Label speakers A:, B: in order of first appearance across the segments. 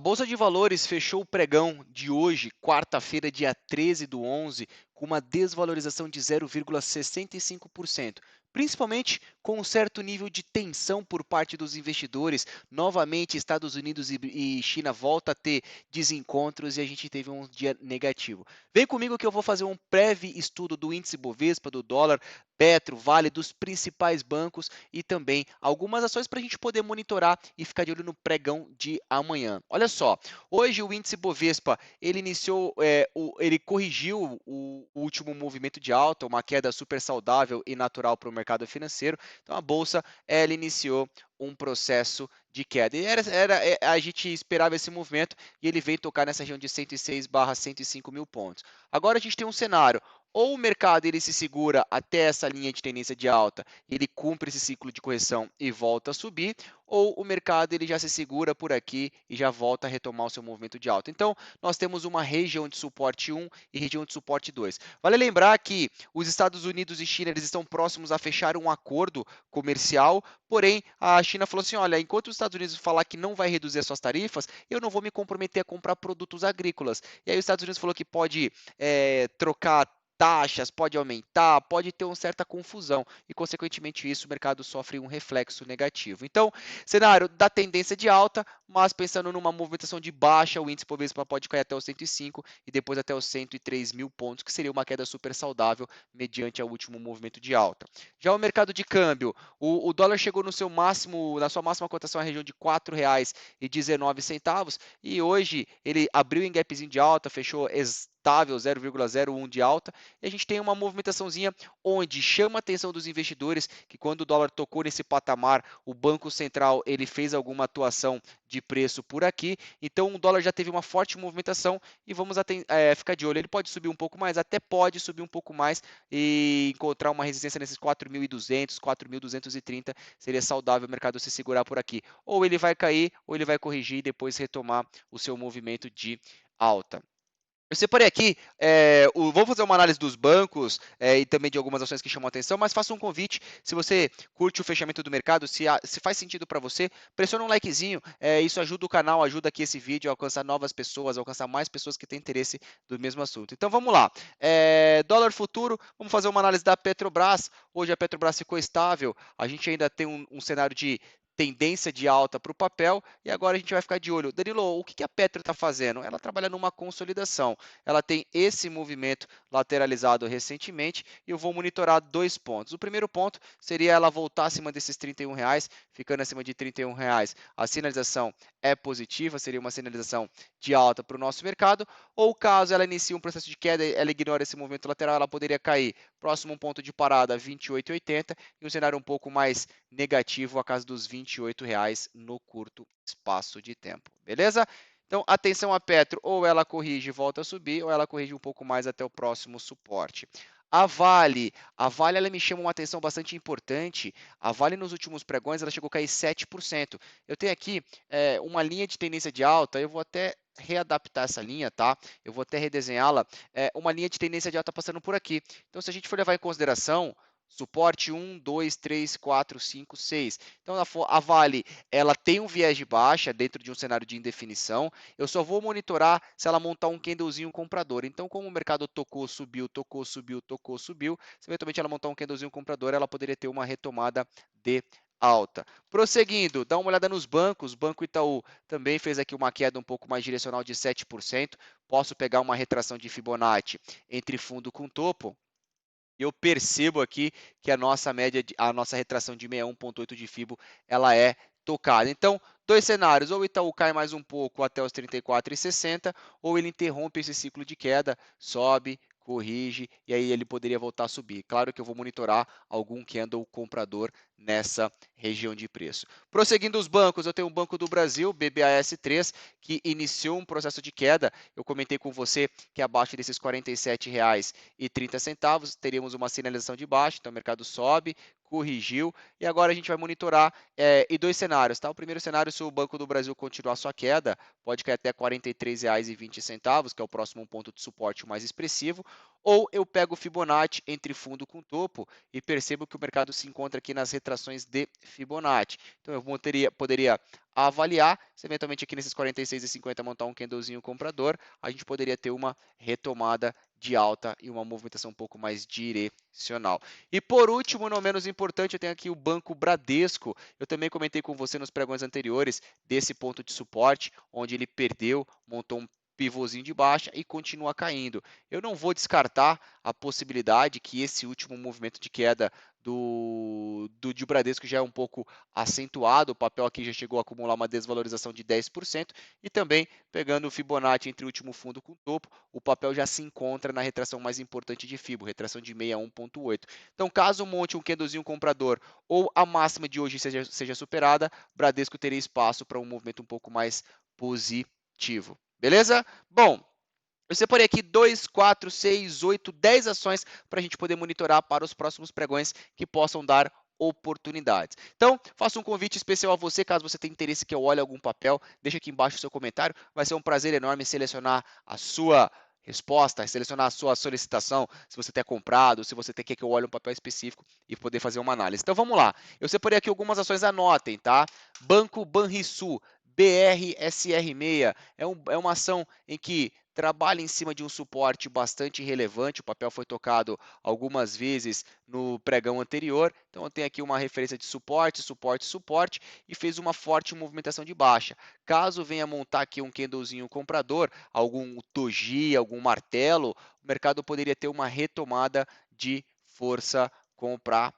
A: Bolsa de Valores fechou o pregão de hoje, quarta-feira, dia 13/11, com uma desvalorização de 0,65%, principalmente com um certo nível de tensão por parte dos investidores. Novamente, Estados Unidos e China voltam a ter desencontros e a gente teve um dia negativo. Vem comigo que eu vou fazer um breve estudo do índice Bovespa, do dólar, Petro, Vale, dos principais bancos e também algumas ações para a gente poder monitorar e ficar de olho no pregão de amanhã. Olha só, hoje o índice Bovespa ele iniciou, ele corrigiu o último movimento de alta, uma queda super saudável e natural para o mercado financeiro. Então a bolsa ela iniciou um processo de queda. E a gente esperava esse movimento e ele veio tocar nessa região de 106/105 mil pontos. Agora a gente tem um cenário, ou o mercado ele se segura até essa linha de tendência de alta, ele cumpre esse ciclo de correção e volta a subir, ou o mercado ele já se segura por aqui e já volta a retomar o seu movimento de alta. Então, nós temos uma região de suporte 1 e região de suporte 2. Vale lembrar que os Estados Unidos e China eles estão próximos a fechar um acordo comercial, porém a China falou assim, olha, enquanto os Estados Unidos falar que não vai reduzir as suas tarifas, eu não vou me comprometer a comprar produtos agrícolas. E aí os Estados Unidos falou que pode trocar taxas, pode aumentar, pode ter uma certa confusão e, consequentemente, isso o mercado sofre um reflexo negativo. Então, cenário da tendência de alta, mas pensando numa movimentação de baixa, o índice Bovespa pode cair até os 105 e depois até os 103 mil pontos, que seria uma queda super saudável mediante o último movimento de alta. Já o mercado de câmbio, o dólar chegou no seu máximo, na sua máxima cotação, na região de R$ 4,19 e hoje ele abriu em gapzinho de alta, fechou estável 0,01 de alta, e a gente tem uma movimentaçãozinha onde chama a atenção dos investidores que quando o dólar tocou nesse patamar, o Banco Central ele fez alguma atuação de preço por aqui, então o dólar já teve uma forte movimentação e vamos ficar de olho. Ele pode subir um pouco mais, até pode subir um pouco mais e encontrar uma resistência nesses 4.200, 4.230, seria saudável o mercado se segurar por aqui. Ou ele vai cair, ou ele vai corrigir e depois retomar o seu movimento de alta. Eu separei aqui, vou fazer uma análise dos bancos e também de algumas ações que chamam a atenção, mas faço um convite, se você curte o fechamento do mercado, se faz sentido para você, pressiona um likezinho, isso ajuda o canal, ajuda aqui esse vídeo a alcançar novas pessoas, a alcançar mais pessoas que têm interesse do mesmo assunto. Então vamos lá, dólar futuro, vamos fazer uma análise da Petrobras, hoje a Petrobras ficou estável, a gente ainda tem um cenário de tendência de alta para o papel e agora a gente vai ficar de olho. Danilo, o que a Petro está fazendo? Ela trabalha numa consolidação. Ela tem esse movimento lateralizado recentemente e eu vou monitorar dois pontos. O primeiro ponto seria ela voltar acima desses R$ 31, ficando acima de R$ 31. A sinalização é positiva, seria uma sinalização de alta para o nosso mercado, ou caso ela inicie um processo de queda, ela ignora esse movimento lateral, ela poderia cair próximo ponto de parada 28,80 e um cenário um pouco mais negativo a casa dos R$ 28 no curto espaço de tempo. Beleza? Então, atenção a Petro, ou ela corrige e volta a subir, ou ela corrige um pouco mais até o próximo suporte. A Vale ela me chama uma atenção bastante importante. A Vale nos últimos pregões ela chegou a cair 7%. Eu tenho aqui uma linha de tendência de alta, eu vou até readaptar essa linha, tá? Eu vou até redesenhá-la. Uma linha de tendência de alta passando por aqui. Então, se a gente for levar em consideração suporte 1, 2, 3, 4, 5, 6. Então, a Vale, ela tem um viés de baixa dentro de um cenário de indefinição. Eu só vou monitorar se ela montar um candlezinho comprador. Então, como o mercado tocou, subiu, tocou, subiu, tocou, subiu, se eventualmente ela montar um candlezinho comprador, ela poderia ter uma retomada de alta. Prosseguindo, dá uma olhada nos bancos. O Banco Itaú também fez aqui uma queda um pouco mais direcional de 7%. Posso pegar uma retração de Fibonacci entre fundo com topo. Eu percebo aqui que a nossa média, a nossa retração de 61,8 de Fibo, ela é tocada. Então, dois cenários, ou o Itaú cai mais um pouco até os 34,60, ou ele interrompe esse ciclo de queda, sobe, corrige, e aí ele poderia voltar a subir. Claro que eu vou monitorar algum candle comprador nessa região de preço. Prosseguindo os bancos, eu tenho o Banco do Brasil, BBAS3, que iniciou um processo de queda. Eu comentei com você que abaixo desses R$ 47,30 teríamos uma sinalização de baixa, então o mercado sobe, corrigiu, e agora a gente vai monitorar e dois cenários, tá? O primeiro cenário, se o Banco do Brasil continuar sua queda, pode cair até R$ 43,20, que é o próximo ponto de suporte mais expressivo, ou eu pego o Fibonacci entre fundo com topo e percebo que o mercado se encontra aqui nas retrações de Fibonacci. Então eu poderia avaliar, se eventualmente aqui nesses 46,50 montar um candlezinho comprador, a gente poderia ter uma retomada de alta e uma movimentação um pouco mais direcional. E por último, não menos importante, eu tenho aqui o Banco Bradesco. Eu também comentei com você nos pregões anteriores desse ponto de suporte, onde ele perdeu, montou um pivôzinho de baixa e continua caindo. Eu não vou descartar a possibilidade que esse último movimento de queda de Bradesco já é um pouco acentuado, o papel aqui já chegou a acumular uma desvalorização de 10%, e também pegando o Fibonacci entre o último fundo com o topo, o papel já se encontra na retração mais importante de Fibo, retração de 61,8. Então, caso monte um candlezinho comprador ou a máxima de hoje seja superada, Bradesco teria espaço para um movimento um pouco mais positivo. Beleza? Bom, eu separei aqui 2, 4, 6, 8, 10 ações para a gente poder monitorar para os próximos pregões que possam dar oportunidades. Então, faço um convite especial a você, caso você tenha interesse que eu olhe algum papel, deixa aqui embaixo o seu comentário. Vai ser um prazer enorme selecionar a sua resposta, selecionar a sua solicitação, se você tem comprado, se você quer que eu olhe um papel específico e poder fazer uma análise. Então, vamos lá. Eu separei aqui algumas ações, anotem, tá? Banco Banrisul, BRSR6, é uma ação em que trabalha em cima de um suporte bastante relevante, o papel foi tocado algumas vezes no pregão anterior, então eu tenho aqui uma referência de suporte, suporte, suporte, e fez uma forte movimentação de baixa. Caso venha montar aqui um candlezinho comprador, algum doji, algum martelo, o mercado poderia ter uma retomada de força compradora.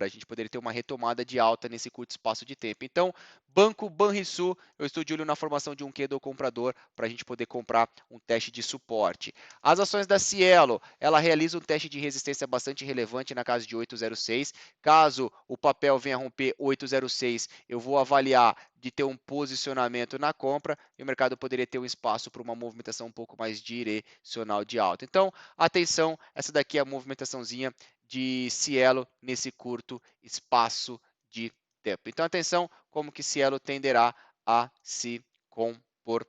A: A gente poderia ter uma retomada de alta nesse curto espaço de tempo. Então, Banco Banrisul, eu estou de olho na formação de um candle comprador para a gente poder comprar um teste de suporte. As ações da Cielo, ela realiza um teste de resistência bastante relevante na casa de 8,06. Caso o papel venha romper 8,06, eu vou avaliar de ter um posicionamento na compra e o mercado poderia ter um espaço para uma movimentação um pouco mais direcional de alta. Então, atenção, essa daqui é a movimentaçãozinha de Cielo nesse curto espaço de tempo. Então, atenção, como que Cielo tenderá a se comportar.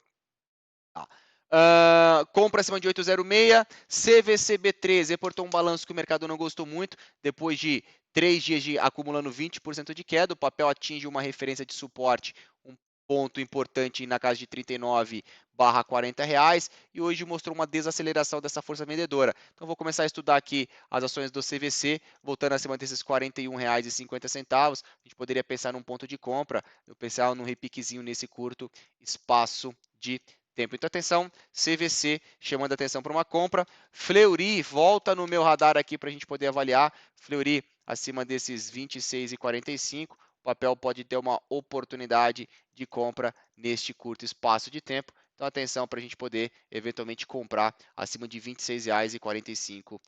A: Compra acima de 8,06, CVCB3 reportou um balanço que o mercado não gostou muito, depois de 3 dias acumulando 20% de queda, o papel atinge uma referência de suporte, um ponto importante na casa de 39/40 reais, e hoje mostrou uma desaceleração dessa força vendedora. Então vou começar a estudar aqui as ações do CVC, voltando acima desses R$ 41,50, a gente poderia pensar num ponto de compra, eu pensar num repiquezinho nesse curto espaço de tempo. Então, atenção, CVC chamando atenção para uma compra. Fleury volta no meu radar aqui para a gente poder avaliar. Fleury acima desses 26,45. O papel pode ter uma oportunidade de compra neste curto espaço de tempo. Então, atenção para a gente poder eventualmente comprar acima de R$ 26,45.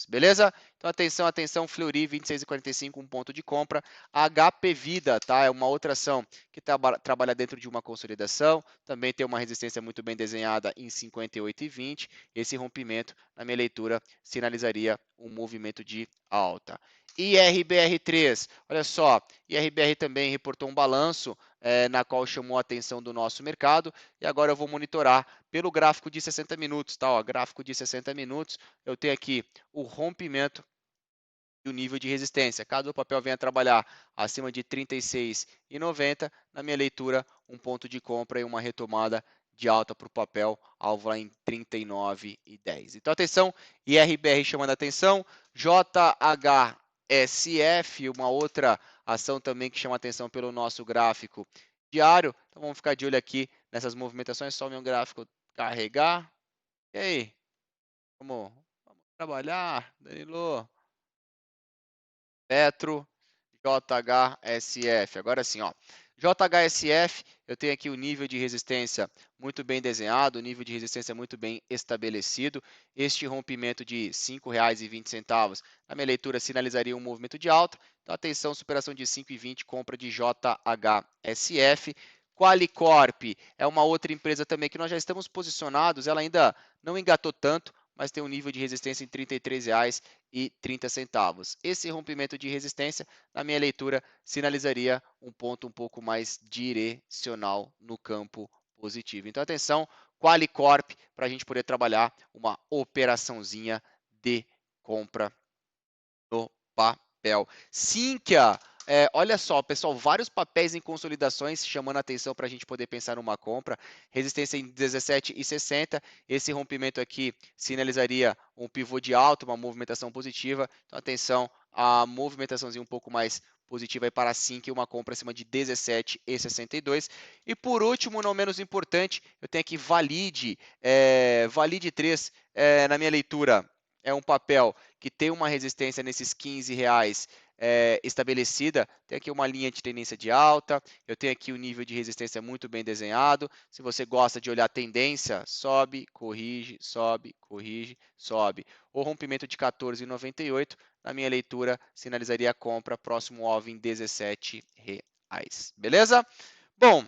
A: Beleza? Então, atenção, atenção, Fleury 26,45, um ponto de compra. HP Vida, tá? É uma outra ação que trabalha dentro de uma consolidação, também tem uma resistência muito bem desenhada em 58,20. Esse rompimento, na minha leitura, sinalizaria um movimento de alta. IRBR3, olha só, IRBR também reportou um balanço na qual chamou a atenção do nosso mercado, e agora eu vou monitorar pelo gráfico de 60 minutos, tá? Ó, gráfico de 60 minutos, eu tenho aqui o rompimento e o nível de resistência. Caso o papel venha trabalhar acima de 36,90, na minha leitura, um ponto de compra e uma retomada de alta para o papel, alvo lá em 39,10. Então, atenção, IRBR chamando a atenção, JHSF, uma outra ação também que chama a atenção pelo nosso gráfico diário. Então, vamos ficar de olho aqui nessas movimentações, só o meu gráfico carregar. E aí? Vamos trabalhar, Danilo? Petro, JHSF. Agora sim, ó. JHSF, eu tenho aqui o nível de resistência muito bem desenhado, o nível de resistência muito bem estabelecido. Este rompimento de R$ 5,20, na minha leitura, sinalizaria um movimento de alta. Então, atenção, superação de 5,20, compra de JHSF. Qualicorp é uma outra empresa também que nós já estamos posicionados, ela ainda não engatou tanto, mas tem um nível de resistência em R$ 33,30. Esse rompimento de resistência, na minha leitura, sinalizaria um ponto um pouco mais direcional no campo positivo. Então, atenção, Qualicorp, para a gente poder trabalhar uma operaçãozinha de compra no papel. Sinqia, olha só, pessoal, vários papéis em consolidações chamando a atenção para a gente poder pensar numa compra. Resistência em 17,60. Esse rompimento aqui sinalizaria um pivô de alta, uma movimentação positiva. Então, atenção, a movimentaçãozinha um pouco mais positiva aí para a Sinqia, uma compra acima de 17,62. E por último, não menos importante, eu tenho aqui Valide, Valide 3, na minha leitura, é um papel que tem uma resistência nesses R$ 15 estabelecida, tem aqui uma linha de tendência de alta, eu tenho aqui o nível de resistência muito bem desenhado. Se você gosta de olhar tendência, sobe, corrige, sobe, corrige, sobe. O rompimento de 14,98, na minha leitura, sinalizaria a compra próximo ao alvo em R$ 17. Beleza? Bom,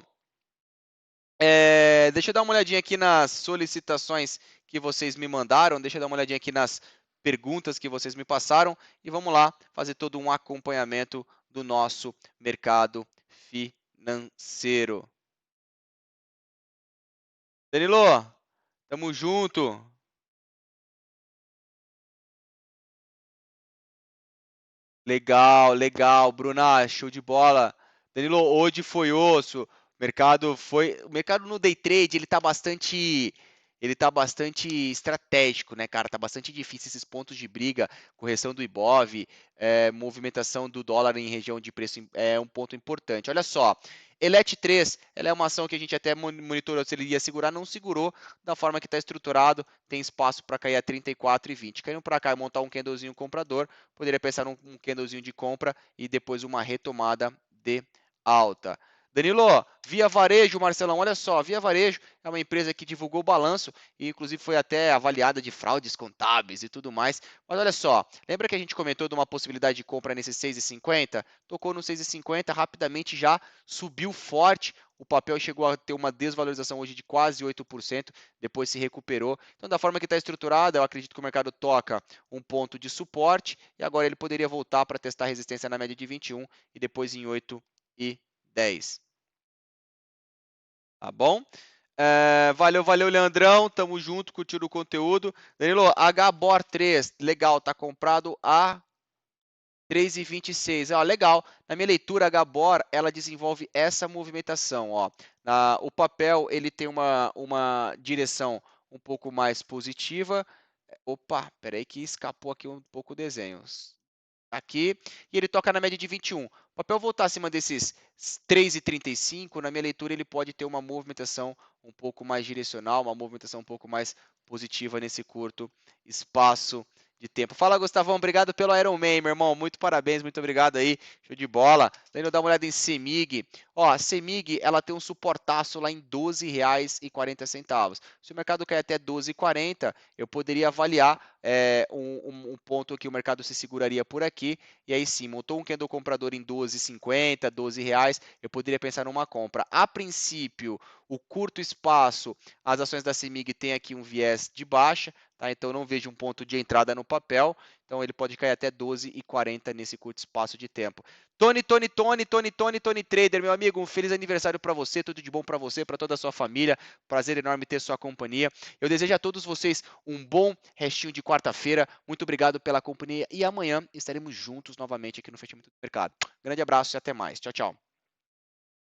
A: deixa eu dar uma olhadinha aqui nas solicitações que vocês me mandaram, deixa eu dar uma olhadinha aqui nas perguntas que vocês me passaram e vamos lá fazer todo um acompanhamento do nosso mercado financeiro. Danilo, tamo junto. Legal, legal, Bruna, show de bola. Danilo, hoje foi osso. O mercado no day trade, ele tá bastante estratégico, né, cara? Tá bastante difícil esses pontos de briga, correção do Ibov, movimentação do dólar em região de preço é um ponto importante. Olha só, Elet 3, ela é uma ação que a gente até monitorou se ele ia segurar, não segurou da forma que está estruturado, tem espaço para cair a 34,20. Caindo para cá e montar um candlezinho comprador, poderia pensar num candlezinho de compra e depois uma retomada de alta. Danilo, Via Varejo, Marcelão, olha só, Via Varejo é uma empresa que divulgou o balanço e inclusive foi até avaliada de fraudes contábeis e tudo mais. Mas olha só, lembra que a gente comentou de uma possibilidade de compra nesse 6,50? Tocou no 6,50, rapidamente já subiu forte. O papel chegou a ter uma desvalorização hoje de quase 8%, depois se recuperou. Então, da forma que está estruturada, eu acredito que o mercado toca um ponto de suporte e agora ele poderia voltar para testar resistência na média de 21 e depois em 8 e 10. Tá bom? Valeu, valeu, Leandrão. Tamo junto, curtindo o conteúdo. Danilo, HBOR 3, legal, tá comprado a 3,26. Ó, legal. Na minha leitura, a HBOR, ela desenvolve essa movimentação, ó. O papel, ele tem uma direção um pouco mais positiva. Opa, peraí que escapou aqui um pouco o desenho. Aqui, e ele toca na média de 21. O papel voltar acima desses 3,35, na minha leitura, ele pode ter uma movimentação um pouco mais direcional, uma movimentação um pouco mais positiva nesse curto espaço de tempo. Fala, Gustavão, obrigado pelo Iron Man, meu irmão, muito parabéns, muito obrigado aí, show de bola. Daí eu dar uma olhada em CEMIG. Ó, a CEMIG, ela tem um suportaço lá em R$ 12,40. Se o mercado cair até 12,40, eu poderia avaliar um ponto que o mercado se seguraria por aqui, e aí sim, montou um candle comprador em 12,50, R$ 12, eu poderia pensar numa compra. A princípio, o curto espaço, as ações da CEMIG têm aqui um viés de baixa, tá? Então não vejo um ponto de entrada no papel, então ele pode cair até 12,40 nesse curto espaço de tempo. Tony Trader, meu amigo, um feliz aniversário para você, tudo de bom para você, para toda a sua família, prazer enorme ter sua companhia. Eu desejo a todos vocês um bom restinho de quarta-feira, muito obrigado pela companhia e amanhã estaremos juntos novamente aqui no Fechamento do Mercado. Grande abraço e até mais. Tchau, tchau.